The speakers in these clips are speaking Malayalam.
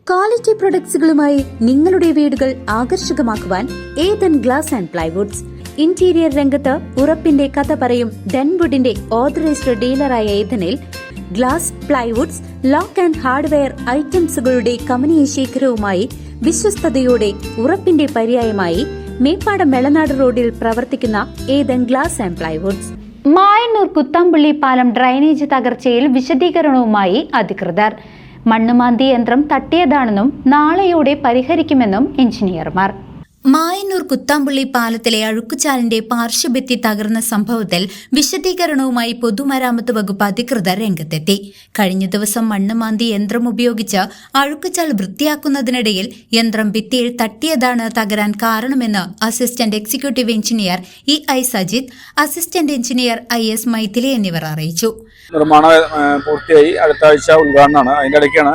ക്വാളിറ്റി പ്രൊഡക്ട്സുകളുമായി നിങ്ങളുടെ വീടുകൾ ആകർഷകമാക്കുവാൻ Ethan glass and plywoods. Interior രംഗത്ത് ഉറപ്പിന്റെ കഥ പറയും ഡെൻവുഡിന്റെ ഓതറൈസ്ഡ് ഡീലറായ ഏതനിൽ glass, plywoods, lock and hardware ഐറ്റംസുകളുടെ കമനീയ ശേഖരവുമായി വിശ്വസ്തയോടെ ഉറപ്പിന്റെ പര്യായമായി മേപ്പാടം മെളനാട് റോഡിൽ പ്രവർത്തിക്കുന്ന Ethan glass and plywoods. Mayannur Kuthampully പാലം ഡ്രൈനേജ് തകർച്ചയിൽ വിശദീകരണവുമായി അധികൃതർ. മണ്ണുമാന്തി യന്ത്രം തട്ടിയതാണെന്നും നാളെയോടെ പരിഹരിക്കുമെന്നും എഞ്ചിനീയർമാർ. മായന്നൂർ കുത്താമ്പുള്ളി പാലത്തിലെ അഴുക്കുചാലിന്റെ പാർശ്വഭിത്തി തകർന്ന സംഭവത്തിൽ വിശദീകരണവുമായി പൊതുമരാമത്ത് വകുപ്പ് അധികൃതർ രംഗത്തെത്തി. കഴിഞ്ഞ ദിവസം മണ്ണുമാന്തി യന്ത്രം ഉപയോഗിച്ച് അഴുക്കുചാൽ വൃത്തിയാക്കുന്നതിനിടയിൽ യന്ത്രം ഭിത്തിയിൽ തട്ടിയതാണ് തകരാൻ കാരണമെന്ന് assistant executive engineer EI Sajith, assistant engineer IS Mythili എന്നിവർ അറിയിച്ചു. നിർമ്മാണം പൂർത്തിയായി, അടുത്ത ആഴ്ച ഉദ്ഘാടനമാണ്. അതിൻ്റെ ഇടയ്ക്കാണ്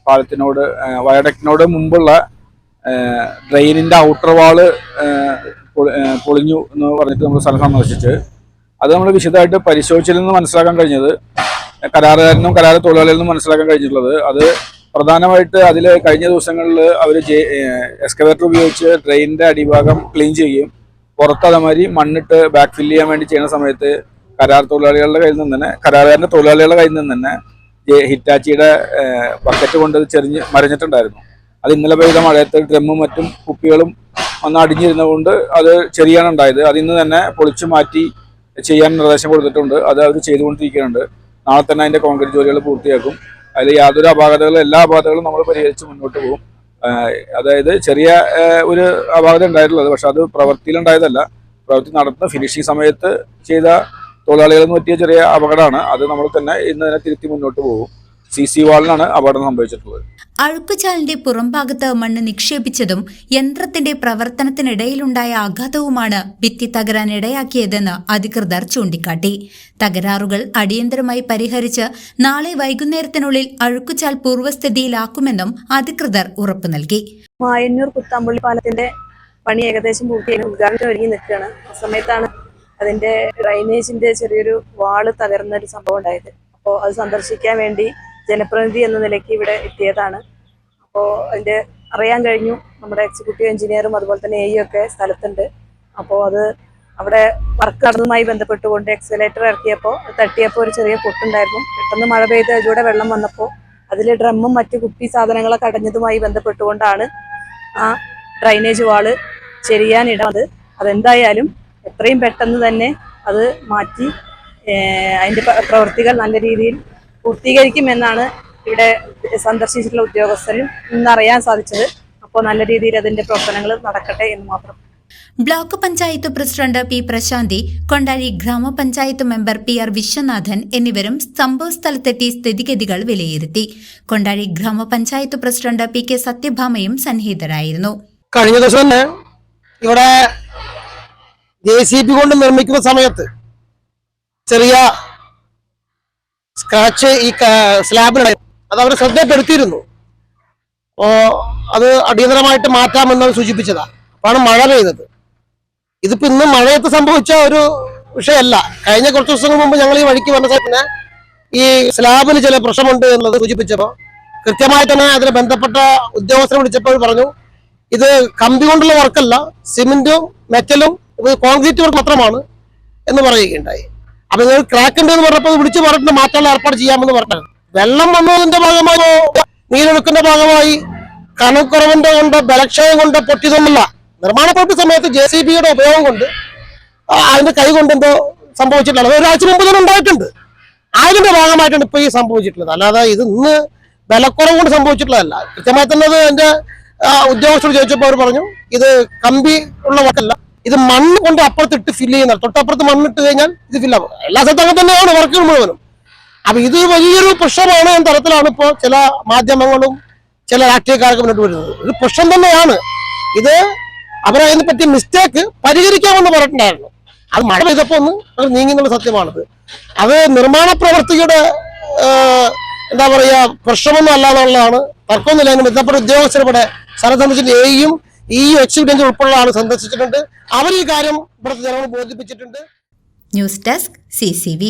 പാലത്തിനോട് വയഡക്റ്റിനോട് മുമ്പുള്ള ഡ്രെയിനിൻ്റെ ഔട്ടർ വാള് പൊളിഞ്ഞു എന്ന് പറഞ്ഞിട്ട് നമ്മൾ സ്ഥലം സന്ദർശിച്ച് അത് നമ്മൾ വിശദമായിട്ട് പരിശോധിച്ചിൽ നിന്ന് മനസ്സിലാക്കാൻ കഴിഞ്ഞത്, കരാറുകാരനും കരാർ തൊഴിലാളികളിൽ നിന്നും മനസ്സിലാക്കാൻ കഴിഞ്ഞിട്ടുള്ളത്, അത് പ്രധാനമായിട്ട് അതിൽ കഴിഞ്ഞ ദിവസങ്ങളിൽ അവർ എക്സ്കവേറ്റർ ഉപയോഗിച്ച് ഡ്രെയിനിൻ്റെ അടിഭാഗം ക്ലീൻ ചെയ്യുകയും പുറത്ത് അതേമാതിരി മണ്ണിട്ട് ബാക്ക് ഫില്ല് ചെയ്യാൻ വേണ്ടി ചെയ്യുന്ന സമയത്ത് കരാർ തൊഴിലാളികളുടെ കയ്യിൽ നിന്ന് തന്നെ, കരാറുകാരൻ്റെ തൊഴിലാളികളുടെ കയ്യിൽ നിന്ന് തന്നെ ഹിറ്റാച്ചിയുടെ ബക്കറ്റ് കൊണ്ട് മറിഞ്ഞിട്ടുണ്ടായിരുന്നു. അത് ഇന്നലെ പെയ്ത മഴയത്ത് ഡ്രമ്മും മറ്റും കുപ്പികളും വന്ന് അടിഞ്ഞിരുന്നതുകൊണ്ട് അത് ചെറിയാണ് ഉണ്ടായത്. അതിന്ന് തന്നെ പൊളിച്ചു മാറ്റി ചെയ്യാൻ നിർദ്ദേശം കൊടുത്തിട്ടുണ്ട്. അത് അവർ ചെയ്തുകൊണ്ടിരിക്കുന്നുണ്ട്. നാളെ തന്നെ അതിൻ്റെ കോൺക്രീറ്റ് ജോലികൾ പൂർത്തിയാക്കും. അതിൽ യാതൊരു അപാകതകളും, എല്ലാ അപാകതകളും നമ്മൾ പരിഹരിച്ച് മുന്നോട്ട് പോകും. അതായത് ചെറിയ ഒരു അപാകത ഉണ്ടായിട്ടുള്ളത്, പക്ഷെ അത് പ്രവൃത്തിയിലുണ്ടായതല്ല. പ്രവൃത്തി നടത്തുന്ന ഫിനിഷിംഗ് സമയത്ത് ചെയ്ത തൊഴിലാളികളെന്ന് പറ്റിയ ചെറിയ അപകടമാണ്. അത് നമ്മൾ തന്നെ ഇന്ന് തന്നെ തിരുത്തി മുന്നോട്ട് പോകും. CC വാളിനാണ് അപകടം സംഭവിച്ചിട്ടുള്ളത്. അഴുക്കുചാലിന്റെ പുറംഭാഗത്ത് മണ്ണ് നിക്ഷേപിച്ചതും യന്ത്രത്തിന്റെ പ്രവർത്തനത്തിനിടയിലുണ്ടായ ആഘാതവുമാണ് ഭിത്തി തകരാൻ ഇടയാക്കിയതെന്ന് അധികൃതർ ചൂണ്ടിക്കാട്ടി. തകരാറുകൾ അടിയന്തരമായി പരിഹരിച്ച് നാളെ വൈകുന്നേരത്തിനുള്ളിൽ അഴുക്കുചാൽ പൂർവ്വസ്ഥിതിയിലാക്കുമെന്നും അധികൃതർ ഉറപ്പു നൽകി. മായന്നൂർ കുത്താമ്പുള്ളി പാലത്തിന്റെ പണി ഏകദേശം പൂർത്തിയായി, ഉദ്ഘാടനം ഒരുങ്ങി നിൽക്കുകയാണ്. ആ സമയത്താണ് അതിന്റെ ഡ്രൈനേജിന്റെ ചെറിയൊരു വാള് തകർന്ന ഒരു സംഭവം ഉണ്ടായത്. അപ്പോൾ അത് സന്ദർശിക്കാൻ വേണ്ടി ജനപ്രതിനിധി എന്ന നിലയ്ക്ക് ഇവിടെ എത്തിയതാണ്. അപ്പോൾ അതിൻ്റെ അറിയാൻ കഴിഞ്ഞു, നമ്മുടെ എക്സിക്യൂട്ടീവ് എഞ്ചിനീയറും അതുപോലെ തന്നെ AE ഒക്കെ സ്ഥലത്തുണ്ട്. അപ്പോൾ അത് അവിടെ വർക്ക് നടന്നതുമായി ബന്ധപ്പെട്ടുകൊണ്ട് എക്സലേറ്റർ ഇറക്കിയപ്പോൾ തട്ടിയപ്പോൾ ഒരു ചെറിയ പൊട്ടുണ്ടായിരുന്നു. പെട്ടെന്ന് മഴ പെയ്ത് അതിലൂടെ വെള്ളം വന്നപ്പോൾ അതിൽ ഡ്രമ്മും മറ്റു കുപ്പി സാധനങ്ങളൊക്കെ അടഞ്ഞതുമായി ബന്ധപ്പെട്ടുകൊണ്ടാണ് ആ ഡ്രൈനേജ് വാള് ചെരിയാനിടത്. അതെന്തായാലും എത്രയും പെട്ടെന്ന് തന്നെ അത് മാറ്റി അതിൻ്റെ പ്രവൃത്തികൾ നല്ല രീതിയിൽ പൂർത്തീകരിക്കുമെന്നാണ് ഇവിടെ സന്ദർശിച്ചിട്ടുള്ള ഉദ്യോഗസ്ഥരും ഇന്നറിയാൻ സാധിച്ചത്. അപ്പോൾ നല്ല രീതിയിൽ അതിന്റെ പ്രവർത്തനങ്ങൾ നടക്കട്ടെ എന്ന് മാത്രം. ബ്ലോക്ക് പഞ്ചായത്ത് പ്രസിഡന്റ് P പ്രശാന്തി, കൊണ്ടാഴി ഗ്രാമപഞ്ചായത്ത് മെമ്പർ PR വിശ്വനാഥൻ എന്നിവരും സംഭവസ്ഥലത്തെത്തി സ്ഥിതിഗതികൾ വിലയിരുത്തി. കൊണ്ടാഴി ഗ്രാമപഞ്ചായത്ത് പ്രസിഡന്റ് PK സത്യഭാമയും സന്നിഹിതരായിരുന്നു. കഴിഞ്ഞ ദിവസം ഇവിടെ JCB കൊണ്ട് നിർമ്മിക്കുന്ന സമയത്ത് ചെറിയ സ്ക്രാച്ച് ഈ സ്ലാബിന് അത് അവർ ശ്രദ്ധപ്പെടുത്തിയിരുന്നു. അപ്പോൾ അത് അടിയന്തരമായിട്ട് മാറ്റാമെന്നത് സൂചിപ്പിച്ചതാണ്. അപ്പോഴാണ് മഴ പെയ്തത്. ഇതിപ്പോ ഇന്ന് മഴയത്ത് സംഭവിച്ച ഒരു വിഷയമല്ല. കഴിഞ്ഞ കുറച്ച് ദിവസങ്ങൾ മുമ്പ് ഞങ്ങൾ ഈ വഴിക്ക് വന്ന സമയത്ത് ഈ സ്ലാബിന് ചില പ്രശ്നമുണ്ട് എന്നുള്ളത് സൂചിപ്പിച്ചപ്പോൾ കൃത്യമായി തന്നെ അതിന് ബന്ധപ്പെട്ട ഉദ്യോഗസ്ഥരെ വിളിച്ചപ്പോൾ പറഞ്ഞു ഇത് കമ്പി കൊണ്ടുള്ള വർക്കല്ല, സിമെന്റും മെറ്റലും കോൺക്രീറ്റ് വർക്ക് മാത്രമാണ് എന്ന് പറയുകയുണ്ടായി. അപ്പൊ നിങ്ങൾ ക്രാക്ക് ഉണ്ട് എന്ന് പറഞ്ഞപ്പോൾ വിളിച്ചു പറഞ്ഞിട്ട് മാറ്റാനുള്ള ഏർപ്പാട് ചെയ്യാമെന്ന് പറഞ്ഞത്. വെള്ളം വന്നതിന്റെ ഭാഗമായി, നീരൊഴുക്കിന്റെ ഭാഗമായി, കനക്കുറവിന്റെ കൊണ്ട്, ബലക്ഷയം കൊണ്ട് പൊട്ടിയതൊന്നുമില്ല. നിർമ്മാണ പ്രവൃത്തി സമയത്ത് JCBയുടെ ഉപയോഗം കൊണ്ട് അതിന്റെ കൈ കൊണ്ട് എന്തോ സംഭവിച്ചിട്ടുള്ളത് ഒരാഴ്ച മുമ്പ് തന്നെ ഉണ്ടായിട്ടുണ്ട്. അതിന്റെ ഭാഗമായിട്ടാണ് ഇപ്പൊ ഈ സംഭവിച്ചിട്ടുള്ളത്. അല്ലാതെ ഇത് ഇന്ന് ബലക്കുറവ് കൊണ്ട് സംഭവിച്ചിട്ടുള്ളതല്ല. കൃത്യമായി തന്നെ അത് എന്റെ ഉദ്യോഗസ്ഥരോട് ചോദിച്ചപ്പോൾ അവർ പറഞ്ഞു ഇത് കമ്പി ഉള്ള വർക്കല്ല, ഇത് മണ്ണ് കൊണ്ട് അപ്പുറത്തിട്ട് ഫില്ല് ചെയ്യുന്നത്. തൊട്ടപ്പുറത്ത് മണ്ണിട്ട് കഴിഞ്ഞാൽ ഇത് ഫില്ലാവും. എല്ലാ സ്ഥലത്തും അങ്ങനെ തന്നെയാണ് വർക്കുകൾ മുഴുവനും. അപ്പൊ ഇത് വലിയൊരു പ്രശ്നമാണ് എന്ന തരത്തിലാണ് ഇപ്പോൾ ചില മാധ്യമങ്ങളും ചില രാഷ്ട്രീയക്കാർക്ക് മുന്നോട്ട് വരുന്നത്. ഒരു പ്രശ്നം തന്നെയാണ് ഇത്. അവരതിനെ പറ്റിയ മിസ്റ്റേക്ക് പരിഹരിക്കാമെന്ന് പറഞ്ഞിട്ടുണ്ടായിരുന്നു. അത് മഴ പെയ്തപ്പോ ഒന്ന് അത് നീങ്ങുന്നുള്ള സത്യമാണത്. അത് നിർമ്മാണ പ്രവർത്തിയുടെ എന്താ പറയാ പ്രശ്നമൊന്നും അല്ലാന്നുള്ളതാണ്. തർക്കമൊന്നുമില്ല. അതിന് ബന്ധപ്പെട്ട ഉദ്യോഗസ്ഥരുടെ സ്ഥലം സംബന്ധിച്ചിട്ട് AEയും എക്സിക്യൂട്ടീവ് ഉൾപ്പെടെ ആൾ സന്ദർശിച്ചിട്ടുണ്ട്. അവർ ഈ കാര്യം ഇവിടുത്തെ ജനങ്ങൾ ബോധിപ്പിച്ചിട്ടുണ്ട്. News desk CCV.